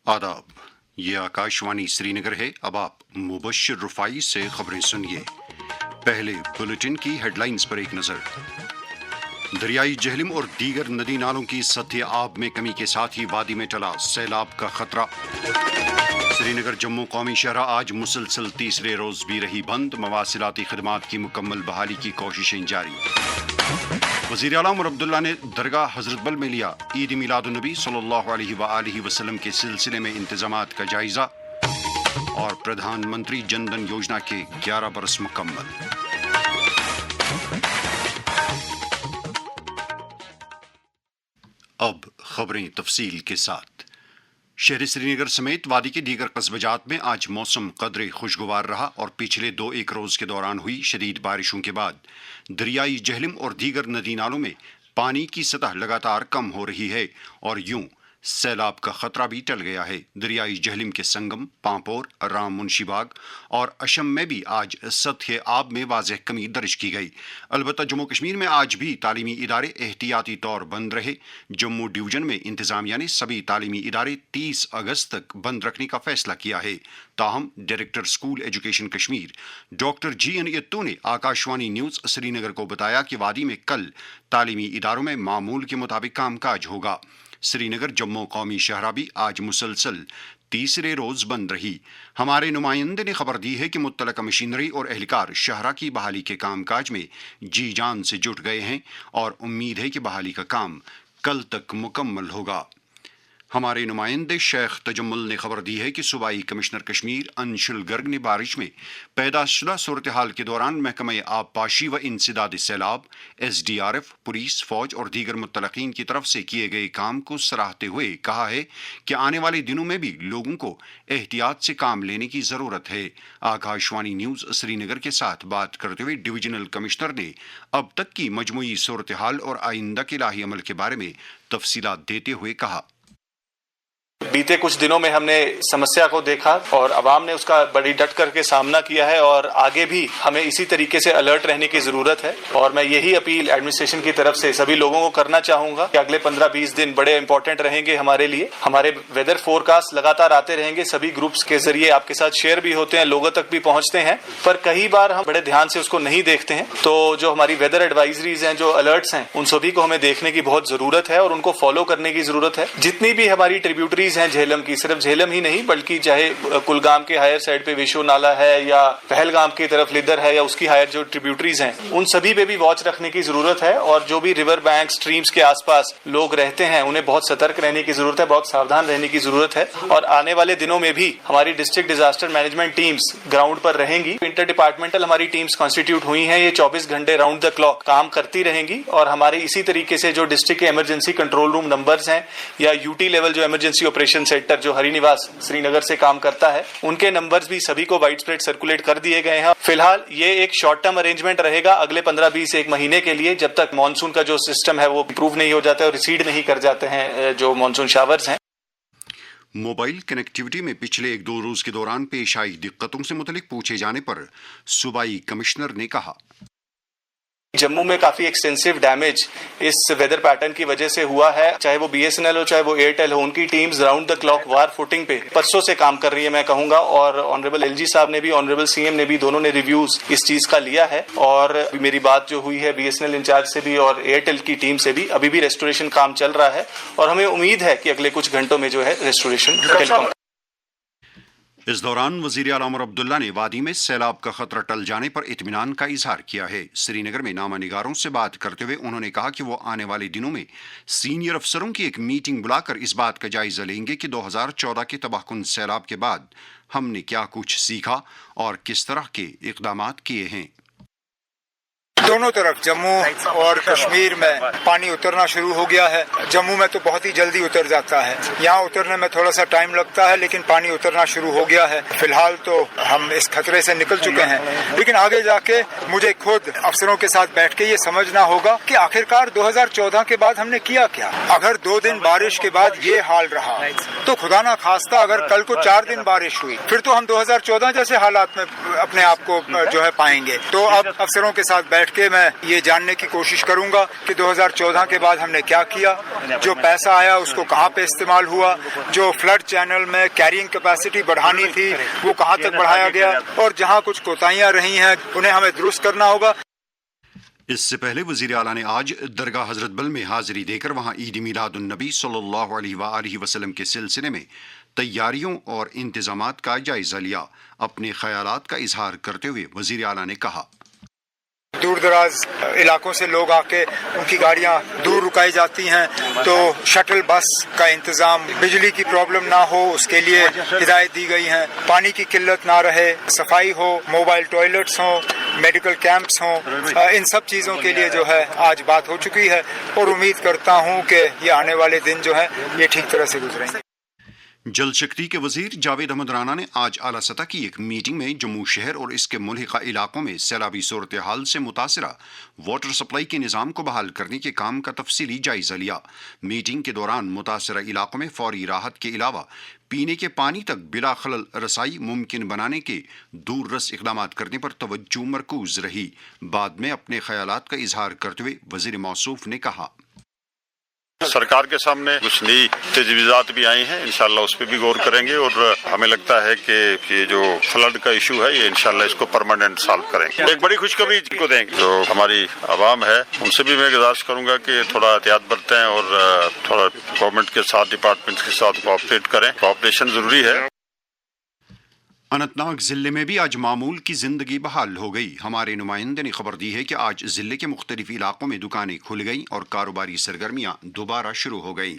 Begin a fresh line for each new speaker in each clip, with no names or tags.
आदाब, ये आकाशवाणी श्रीनगर है। अब आप मुबश्शिर रुफाई से खबरें सुनिए। पहले बुलेटिन की हेडलाइंस पर एक नजर। दरियाई जहलम और दीगर नदी नालों की सतह आब में कमी के साथ ही वादी में टला सैलाब का खतरा। श्रीनगर जम्मू कौमी शहरा आज मुसलसल तीसरे रोज भी रही बंद। मवासिलाती खदमात की मुकम्मल बहाली की कोशिशें जारी। वज़ीर आला उमर अब्दुल्ला ने दरगाह हजरत बल में लिया ईद मिलादुन्नबी सल्लल्लाहु अलैहि वसल्लम के सिलसिले में इंतजामात का जायजा। और प्रधानमंत्री जन धन योजना के 11 बरस मुकम्मल। अब खबरें तफसील के साथ। शहर श्रीनगर समेत वादी के दीगर कस्बजात में आज मौसम कदरे खुशगवार रहा और पिछले 2-1 रोज के दौरान हुई शदीद बारिशों के बाद दरियाई जहलम और दीगर नदी नालों में पानी की सतह लगातार कम हो रही है और यूं सैलाब का खतरा भी टल गया है। दरियाई जहलम के संगम, पांपोर, राम मुंशीबाग और अशम में भी आज सतह आब में वाज़ेह कमी दर्ज की गई। अलबत्ता जम्मू कश्मीर में आज भी तालीमी इदारे एहतियाती तौर बंद रहे। जम्मू डिवीजन में इंतजामिया ने सभी तालीमी इदारे 30 अगस्त तक बंद रखने का फैसला किया है। ताहम director school education Kashmir doctor GN Yattoo ने आकाशवाणी न्यूज़ श्रीनगर को बताया कि वादी में कल तालीमी इदारों में मामूल के मुताबिक कामकाज होगा। श्रीनगर जम्मू कौमी शहरा भी आज मुसलसल तीसरे रोज बंद रही। हमारे नुमाइंदे ने खबर दी है कि मुत्तलका मशीनरी और एहलकार शहरा की बहाली के कामकाज में जी जान से जुट गए हैं और उम्मीद है कि बहाली का काम कल तक मुकम्मल होगा। हमारे नुमाइंदे शेख तजम्मुल ने खबर दी है कि सूबाई कमिश्नर कश्मीर अंशुल गर्ग ने बारिश में पैदा शुदा सूरत हाल के दौरान महकमा आबपाशी व इंसदाद सैलाब, SDRF, पुलिस, फौज और दीगर मुत्तलकीन की तरफ से किए गए काम को सराहते हुए कहा है कि आने वाले दिनों में भी लोगों को एहतियात से काम लेने की ज़रूरत है। आकाशवाणी न्यूज़ श्रीनगर के साथ बात करते हुए डिवीजनल कमिश्नर ने अब तक की मजमूई सूरत हाल और आइंदा के इलाही अमल के बारे में तफसीलात देते हुए कहा।
बीते कुछ दिनों में हमने समस्या को देखा और अवाम ने उसका बड़ी डट करके सामना किया है और आगे भी हमें इसी तरीके से अलर्ट रहने की जरूरत है। और मैं यही अपील एडमिनिस्ट्रेशन की तरफ से सभी लोगों को करना चाहूंगा कि अगले 15-20 दिन बड़े इंपॉर्टेंट रहेंगे हमारे लिए। हमारे वेदर फोरकास्ट लगातार आते रहेंगे, सभी ग्रुप्स के जरिए आपके साथ शेयर भी होते हैं, लोगों तक भी पहुंचते हैं, पर कई बार हम बड़े ध्यान से उसको नहीं देखते हैं। तो जो हमारी वेदर एडवाइजरीज हैं, जो अलर्ट्स हैं, उन सभी को हमें देखने की बहुत जरूरत है और उनको फॉलो करने की जरूरत है। जितनी भी हमारी ट्रिब्यूटरीज हैं झेलम की, सिर्फ झेलम ही नहीं बल्कि चाहे कुलगाम के हायर साइड पे विशो नाला है या पहलगाम की तरफ लिदर है या उसकी हायर जो ट्रिब्यूटरीज हैं, उन सभी पे भी वॉच रखने की जरूरत है। और जो भी रिवर बैंक स्ट्रीम्स के आसपास लोग रहते हैं उन्हें बहुत सतर्क रहने की जरूरत है, बहुत सावधान रहने की जरूरत है। और आने वाले दिनों में भी हमारी district disaster management teams ground पर रहेंगी। इंटर डिपार्टमेंटल हमारी टीम्स कॉन्स्टिट्यूट हुई हैं, ये 24 घंटे राउंड द क्लॉक काम करती रहेंगी। और हमारे इसी तरीके से जो डिस्ट्रिक्ट के इमरजेंसी कंट्रोल रूम नंबर्स हैं या UT लेवल जो इमरजेंसी ऑपरेशन सेंटर जो हरिनिवास श्रीनगर से काम करता है, उनके नंबर्स भी सभी को वाइड स्प्रेड सर्कुलेट कर दिए गए हैं। फिलहाल ये एक शॉर्ट टर्म अरेंजमेंट रहेगा अगले 15-20 महीने के लिए, जब तक मॉनसून का जो सिस्टम है वो इंप्रूव नहीं हो जाता है और रिसीड नहीं कर जाते हैं जो मॉनसून शावर्स हैं।
मोबाइल कनेक्टिविटी में पिछले 1-2 रोज के दौरान पेश आई दिक्कतों से मुतलिक पूछे जाने पर सूबाई कमिश्नर ने कहा,
जम्मू में काफी एक्सटेंसिव डैमेज इस वेदर पैटर्न की वजह से हुआ है। चाहे वो BSNL हो चाहे वो एयरटेल हो, उनकी teams round the clock war footing पे परसों से काम कर रही है मैं कहूंगा। और ऑनरेबल LG साहब ने भी, ऑनरेबल CM ने भी, दोनों ने रिव्यूज इस चीज का लिया है। और मेरी बात जो हुई है BSNL इंचार्ज से भी और एयरटेल की टीम से भी, अभी भी रेस्टोरेशन काम चल रहा है और हमें उम्मीद है कि अगले कुछ घंटों में जो है रेस्टोरेशन।
इस दौरान वज़ीर आला उमर अब्दुल्ला ने वादी में सैलाब का खतरा टल जाने पर इत्मीनान का इजहार किया है। श्रीनगर में नामा निगारों से बात करते हुए उन्होंने कहा कि वो आने वाले दिनों में सीनियर अफसरों की एक मीटिंग बुलाकर इस बात का जायजा लेंगे कि 2014 के तबाहकुन सैलाब के बाद हमने क्या कुछ सीखा और किस तरह के इक़दामात किए हैं।
दोनों तरफ जम्मू और कश्मीर में पानी उतरना शुरू हो गया है। जम्मू में तो बहुत ही जल्दी उतर जाता है, यहाँ उतरने में थोड़ा सा टाइम लगता है, लेकिन पानी उतरना शुरू हो गया है। फिलहाल तो हम इस खतरे से निकल चुके हैं, लेकिन आगे जाके मुझे खुद अफसरों के साथ बैठ के ये समझना होगा कि आखिरकार 2014 के बाद हमने किया क्या। अगर 2 दिन बारिश के बाद ये हाल रहा तो खुदा ना खास्ता अगर कल को 4 दिन बारिश हुई, फिर तो हम 2014 जैसे हालात में अपने आप को जो है पाएंगे। तो अब अफसरों के साथ बैठ के मैं ये जानने की कोशिश करूंगा कि 2014 के बाद हमने क्या किया, जो पैसा आया उसको कहां पे इस्तेमाल हुआ, जो फ्लड चैनल में कैरिंग कैपेसिटी बढ़ानी थी वो कहां तक बढ़ाया गया, और जहां कुछ कोताहियां रही हैं उन्हें हमें दुरुस्त करना होगा।
इससे पहले वजीर आला ने आज दरगाह हजरत बल में हाजिरी देकर वहां ईद मिलादुन नबी सल्लल्लाहु अलैहि वसल्लम के सिलसिले में तैयारियों और इंतजामात का जायजा लिया। अपने ख्यालात का इजहार करते हुए वजीर आला ने कहा,
दूर दराज इलाकों से लोग आके उनकी गाड़ियां दूर रुकाई जाती हैं, तो शटल बस का इंतजाम, बिजली की प्रॉब्लम ना हो उसके लिए हिदायत दी गई है, पानी की किल्लत ना रहे, सफाई हो, मोबाइल टॉयलेट्स हो, मेडिकल कैंप्स हो, इन सब चीज़ों के लिए जो है आज बात हो चुकी है और उम्मीद करता हूँ कि ये आने वाले दिन जो है ये ठीक तरह से गुजरेंगे।
जल शक्ति के वजीर जावेद अहमद राना ने आज आला सतह की एक मीटिंग में जम्मू शहर और इसके मुल्हिका इलाकों में सैलाबी सूरत हाल से मुतासरा वाटर सप्लाई के निज़ाम को बहाल करने के काम का तफसीली जायजा लिया। मीटिंग के दौरान मुतासरा इलाकों में फौरी राहत के अलावा पीने के पानी तक बिला खलल रसाई मुमकिन बनाने के दूर रस इक़दामात करने पर तवज्जो मरकूज रही। बाद में अपने ख्यालात का इजहार करते हुए वजीर मौसूफ ने कहा,
सरकार के सामने कुछ नई तजवीज़ात भी आई हैं, इंशाल्लाह उस पर भी गौर करेंगे और हमें लगता है कि ये जो फ्लड का इशू है ये इंशाल्लाह इसको परमानेंट सॉल्व करेंगे। एक बड़ी खुशखबरी को देंगे, जो हमारी आवाम है उनसे भी मैं गुजारिश करूंगा कि थोड़ा एहतियात बरतें और थोड़ा गवर्नमेंट के साथ, डिपार्टमेंट के साथ कोऑपरेट करें। कोऑपरेशन जरूरी है।
अनंतनाग जिले में भी आज मामूल की जिंदगी बहाल हो गई। हमारे नुमाइंदे ने खबर दी है कि आज जिले के मुख्तलिफ इलाकों में दुकानें खुल गईं और कारोबारी सरगर्मियां दोबारा शुरू हो गईं।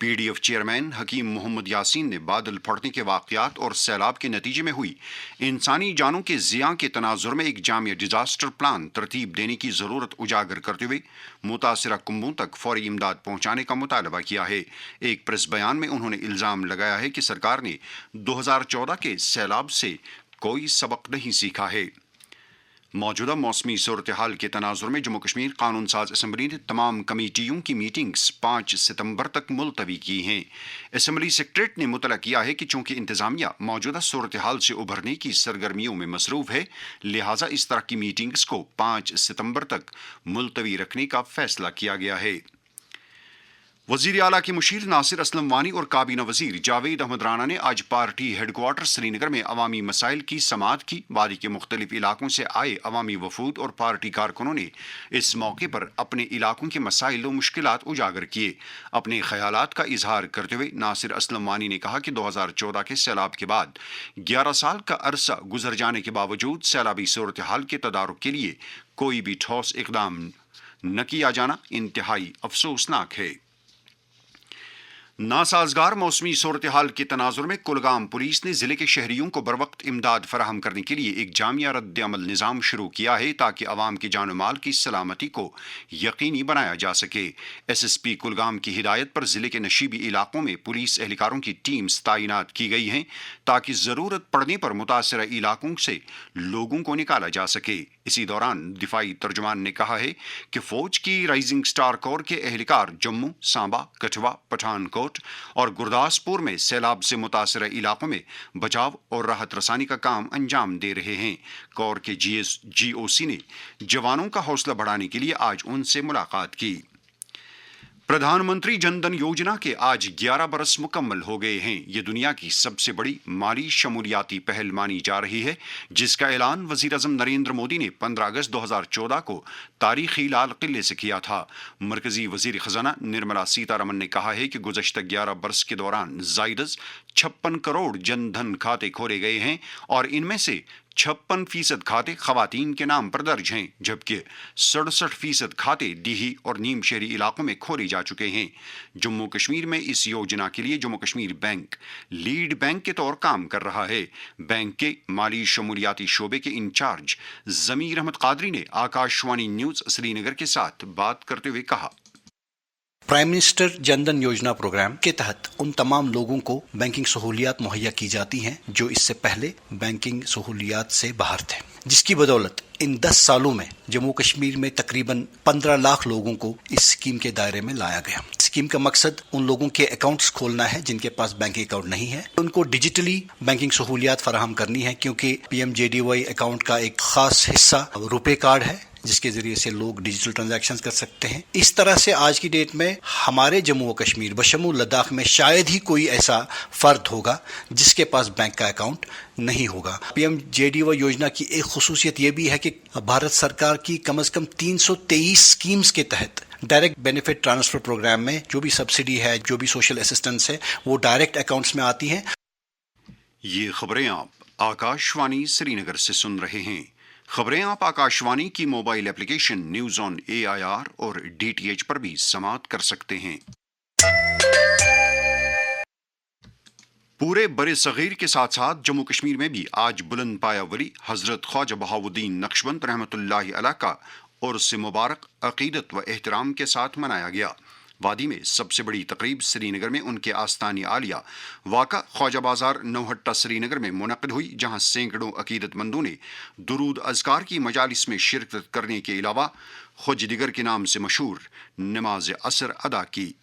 पीडीएफ चेयरमैन हकीम मोहम्मद यासीन ने बादल फटने के वाक़यात और सैलाब के नतीजे में हुई इंसानी जानों के ज़िया के तनाजुर में एक जामिया डिजास्टर प्लान तरतीब देने की ज़रूरत उजागर करते हुए मुतासरा कुंबों तक फौरी इमदाद पहुँचाने का मुतालबा किया है। एक प्रेस बयान में उन्होंने इल्ज़ाम लगाया है कि सरकार ने 2014 के सैलाब से कोई सबक नहीं सीखा है। मौजूदा मौसमी सूरत हाल के तनाजुर में जम्मू कश्मीर कानून साज असम्बली ने तमाम कमेटियों की मीटिंग्स 5 सितंबर तक मुलतवी की हैं। असम्बली सेक्रेटरीट ने मुतला किया है कि चूंकि इंतजामिया मौजूदा सूरत हाल से उभरने की सरगर्मियों में मसरूफ है, लिहाजा इस तरह की मीटिंग्स को 5 सितंबर तक मुलतवी रखने का फैसला किया गया है। वजीर आला के मुशीर नासिर असलम वानी और काबीना वजीर जावेद अहमद राना ने आज पार्टी हेडक्वार्टर श्रीनगर में अवामी मसाइल की समाअत की। वादी के मुख्तलिफ इलाकों से आए अवामी वफूद और पार्टी कारकुनों ने इस मौके पर अपने इलाकों के मसाइल और मुश्किलात उजागर किए। अपने ख्यालात का इजहार करते हुए नासिर असलम वानी ने कहा कि 2014 के सैलाब के बाद 11 साल का अरसा गुजर जाने के बावजूद सैलाबी सूरत हाल के तदारुक के लिए कोई भी ठोस इकदाम न किया जाना इंतहाई अफसोसनाक है। नासाजगार मौसमी सूरत हाल के तनाजुर में कुलगाम पुलिस ने जिले के शहरियों को बरवक्त इमदाद फराहम करने के लिए एक जामिया रद्द अमल निज़ाम शुरू किया है ताकि अवाम की जान माल की सलामती को यकीनी बनाया जा सके। SSP कुलगाम की हिदायत पर जिले के नशीबी इलाकों में पुलिस एहलकारों की टीम्स तैनात की गई हैं ताकि ज़रूरत पड़ने पर मुतासरा इलाकों से लोगों को निकाला जा सके। इसी दौरान दिफाई तर्जुमान ने कहा है कि फौज की राइजिंग स्टार कोर के एहलकार जम्मू, सांबा, कठुआ, पठानकोट और गुरदासपुर में सैलाब से मुतासरा इलाकों में बचाव और राहत रसानी का काम अंजाम दे रहे हैं। कोर के GOC ने जवानों का हौसला बढ़ाने के लिए आज उनसे मुलाकात की। प्रधानमंत्री जनधन योजना के आज 11 बरस मुकम्मल हो गए हैं। ये दुनिया की सबसे बड़ी माली शमूलियाती पहल मानी जा रही है, जिसका ऐलान वज़ीर आज़म नरेंद्र मोदी ने 15 अगस्त 2014 को तारीखी लाल किले से किया था। मरकजी वज़ीर ख़जाना निर्मला सीतारमन ने कहा है कि गुज़श्ता 11 बरस के दौरान ज़ायद 56 करोड़ जनधन खाते खोले गए हैं और इनमें से 56% खाते ख़वातीन के नाम पर दर्ज हैं, जबकि 67% खाते डीही और नीम शहरी इलाकों में खोले जा चुके हैं। जम्मू कश्मीर में इस योजना के लिए Jammu Kashmir bank lead bank के तौर काम कर रहा है। बैंक के माली शमूलियाती शोबे के इंचार्ज ज़मीर अहमद कादरी ने आकाशवाणी न्यूज़ श्रीनगर के साथ बात करते हुए कहा,
प्राइम मिनिस्टर जनधन योजना प्रोग्राम के तहत उन तमाम लोगों को बैंकिंग सहूलियात मुहैया की जाती हैं जो इससे पहले बैंकिंग सहूलियात से बाहर थे, जिसकी बदौलत इन 10 सालों में जम्मू कश्मीर में तकरीबन 15 लाख लोगों को इस स्कीम के दायरे में लाया गया। स्कीम का मकसद उन लोगों के अकाउंट्स खोलना है जिनके पास बैंकिंग अकाउंट नहीं है, उनको डिजिटली बैंकिंग सहूलियात फराहम करनी है, क्योंकि PMJDY अकाउंट का एक खास हिस्सा रुपे कार्ड है जिसके जरिए से लोग डिजिटल ट्रांजैक्शंस कर सकते हैं। इस तरह से आज की डेट में हमारे जम्मू व कश्मीर बशमूल लद्दाख में शायद ही कोई ऐसा फर्द होगा जिसके पास बैंक का अकाउंट नहीं होगा। पीएमजेडीवाई योजना की एक खुसूसियत ये भी है कि भारत सरकार की कम से कम 323 स्कीम्स के तहत डायरेक्ट बेनिफिट ट्रांसफर प्रोग्राम में जो भी सब्सिडी है, जो भी सोशल असिस्टेंस है, वो डायरेक्ट अकाउंट्स में आती हैं।
ये खबरें आप आकाशवाणी श्रीनगर से सुन रहे हैं। खबरें आप आकाशवाणी की mobile application news on AIR और DTH पर भी समाअत कर सकते हैं। पूरे बड़े सगीर के साथ साथ जम्मू कश्मीर में भी आज बुलंद पाया वली हजरत ख्वाजा बहाउद्दीन नक्शबंद रहमतुल्लाहि अलैह का उर्स मुबारक अकीदत व एहतराम के साथ मनाया गया। वादी में सबसे बड़ी तकरीब श्रीनगर में उनके आस्तानी आलिया वाक़ा ख्वाजा बाजार नौहट्टा श्रीनगर में मुनक़िद हुई, जहां सैकड़ों अकीदतमंदों ने दुरूद अज़कार की मजालिस में शिरकत करने के अलावा खुज दिगर के नाम से मशहूर नमाज असर अदा की।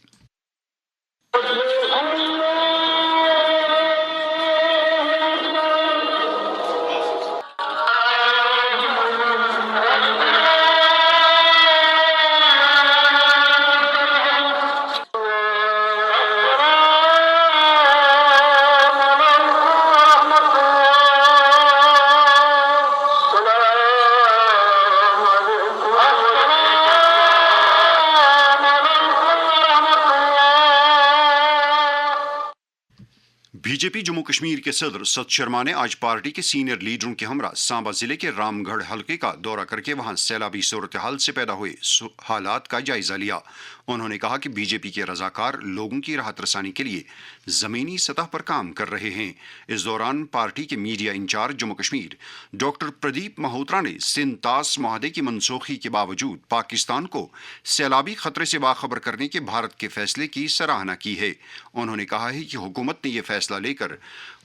बीजेपी जम्मू कश्मीर के सदर सत शर्मा ने आज पार्टी के सीनियर लीडरों के हमरा सांबा जिले के रामगढ़ हलके का दौरा करके वहां सैलाबी सूरत हाल से पैदा हुए हालात का जायजा लिया। उन्होंने कहा कि बीजेपी के रजाकार लोगों की राहत रसानी के लिए जमीनी सतह पर काम कर रहे हैं। इस दौरान पार्टी के media incharge Jammu Kashmir doctor Pradeep Malhotra ने सिंतास मुआहदे की मनसूखी के बावजूद पाकिस्तान को सैलाबी खतरे से बाखबर करने के भारत के फैसले की सराहना की है। उन्होंने कहा है कि हुकूमत ने यह फैसला लेकर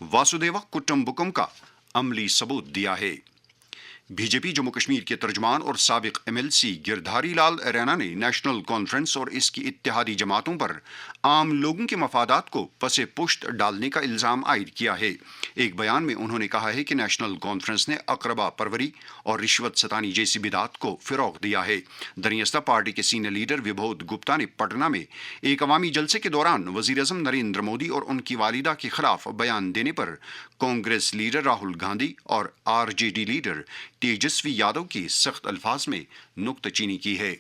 वासुदेव कुटुंबकम का अमली सबूत दिया है। बीजेपी जम्मू कश्मीर के तर्जमान और साबिक MLC गिरधारी लाल रैना ने नेशनल कॉन्फ्रेंस और इसकी इत्तेहादी जमातों पर आम लोगों के मफादात को पसे पुश्त डालने का इल्ज़ाम आयद किया है। एक बयान में उन्होंने कहा है कि नेशनल कॉन्फ्रेंस ने अकरबा परवरी और रिश्वत सतानी जैसी बिदात को फ़रोग़ दिया है। दरियस्ता पार्टी के सीनियर लीडर विबोध गुप्ता ने पटना में एक अवामी जलसे के दौरान वज़ीर-ए-आज़म नरेंद्र मोदी और उनकी वालिदा के खिलाफ बयान देने पर कांग्रेस लीडर राहुल गांधी और RJD लीडर तेजस्वी यादव की सख्त अल्फाज में नुक्ताचीनी की है।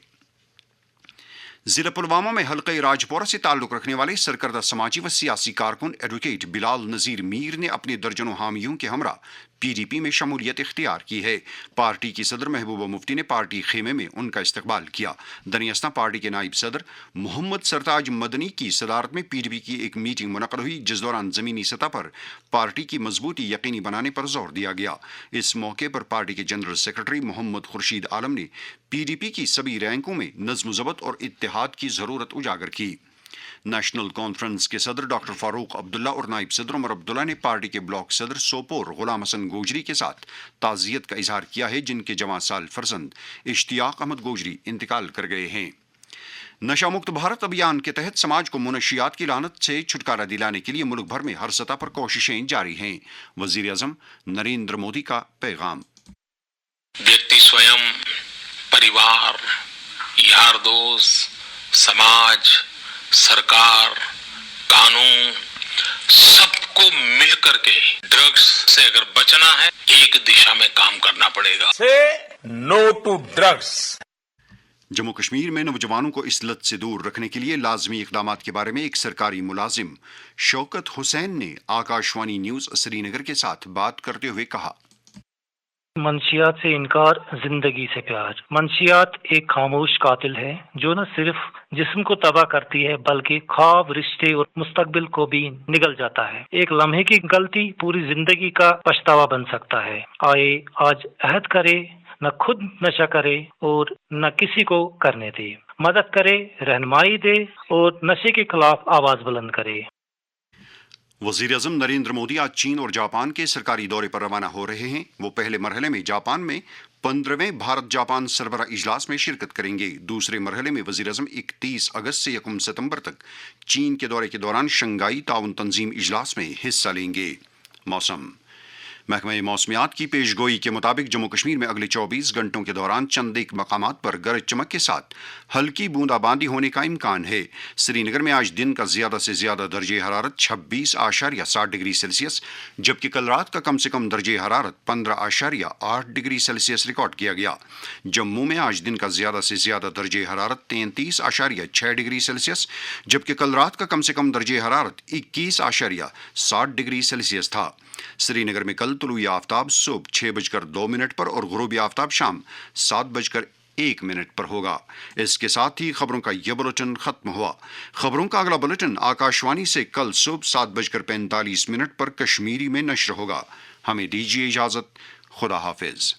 जिला पुलवामा में हल्के राजपोरा से ताल्लुक रखने वाले सरकर्दा समाजी व सियासी कारकुन एडवोकेट बिलाल नज़ीर मीर ने अपने दर्जनों हामियों के हमरा PDP में शमूलियत इख्तियार की है। पार्टी की सदर महबूबा मुफ्ती ने पार्टी खेमे में उनका इस्तकबाल किया। दरियास्ता पार्टी के नायब सदर मोहम्मद सरताज मदनी की सदारत में PDP की एक मीटिंग मुनक़द हुई, जिस दौरान ज़मीनी सतह पर पार्टी की मजबूती यकीनी बनाने पर जोर दिया गया। इस मौके पर पार्टी के जनरल सेक्रेटरी मोहम्मद खुर्शीद आलम ने PDP की सभी रैंकों में नज़्म ज़ब्त और इत्तेहाद की ज़रूरत उजागर की। नेशनल कॉन्फ्रेंस के सदर डॉक्टर फारूक अब्दुल्ला और नायब सदर उमर अब्दुल्ला ने पार्टी के ब्लॉक सदर सोपोर गुलाम हसन गोजरी के साथ ताज़ियत का इजहार किया है, जिनके जवां साल फर्जंद इश्तियाक अहमद गोजरी इंतकाल कर गए हैं। नशा मुक्त भारत अभियान के तहत समाज को मुनशियात की लानत से छुटकारा दिलाने के लिए मुल्क भर में हर सतह पर कोशिशें जारी हैं। वज़ीर-ए-आज़म नरेंद्र मोदी का पैगाम।
व्यक्ति स्वयं, परिवार, यार दोस्त, समाज, सरकार, कानून, सबको मिलकर के ड्रग्स से अगर बचना है, एक दिशा में काम करना पड़ेगा।
Say no to drugs.
Jammu Kashmir में नौजवानों को इस लत से दूर रखने के लिए लाजमी इक़दामात के बारे में एक सरकारी मुलाजिम शौकत हुसैन ने आकाशवाणी न्यूज श्रीनगर के साथ बात करते हुए कहा,
मंशियात से इनकार, जिंदगी से प्यार। मंशियात एक खामोश कातिल है जो न सिर्फ जिस्म को तबाह करती है बल्कि ख्वाब, रिश्ते और मुस्तकबिल को भी निगल जाता है। एक लम्हे की गलती पूरी जिंदगी का पछतावा बन सकता है। आए आज अहद करे, न खुद नशा करे और न किसी को करने दे, मदद करे, रहनुमाई दे और नशे के खिलाफ आवाज बुलंद करे।
वज़ीर-ए-आज़म नरेंद्र मोदी आज चीन और जापान के सरकारी दौरे पर रवाना हो रहे हैं। वो पहले मरहले में जापान में 15वें भारत जापान सरबराह इजलास में शिरकत करेंगे। दूसरे मरहले में वज़ीर-ए-आज़म 31 अगस्त से 1 सितंबर तक चीन के दौरे के दौरान शंघाई ताउन तंजीम इजलास में हिस्सा लेंगे। मौसम महकमा मौसमियात की पेशगोई के मुताबिक जम्मू कश्मीर में अगले 24 घंटों के दौरान चंद एक मकामात पर गरज चमक के साथ हल्की बूंदाबांदी होने का इम्कान है। श्रीनगर में आज दिन का ज्यादा से ज्यादा दर्जे हरारत 26.7 डिग्री सेल्सियस, जबकि कल रात का कम से कम दर्जे हरारत 15.8 डिग्री सेल्सियस रिकॉर्ड किया गया। जम्मू में आज दिन का ज्यादा से ज्यादा दर्जे हरारत 33.6 डिग्री सेल्सियस, जबकि कल रात का कम से कम दर्जे हरारत 21.7 डिग्री सेल्सियस था। श्रीनगर में कल तुलुई आफ्ताब सुबह 6:02 पर और गुरूबी आफ्ताब शाम 7:01 पर होगा। इसके साथ ही खबरों का यह बुलेटिन खत्म हुआ। खबरों का अगला बुलेटिन आकाशवाणी से कल सुबह 7:45 पर कश्मीरी में नश्र होगा। हमें दीजिए इजाजत। खुदा हाफिज।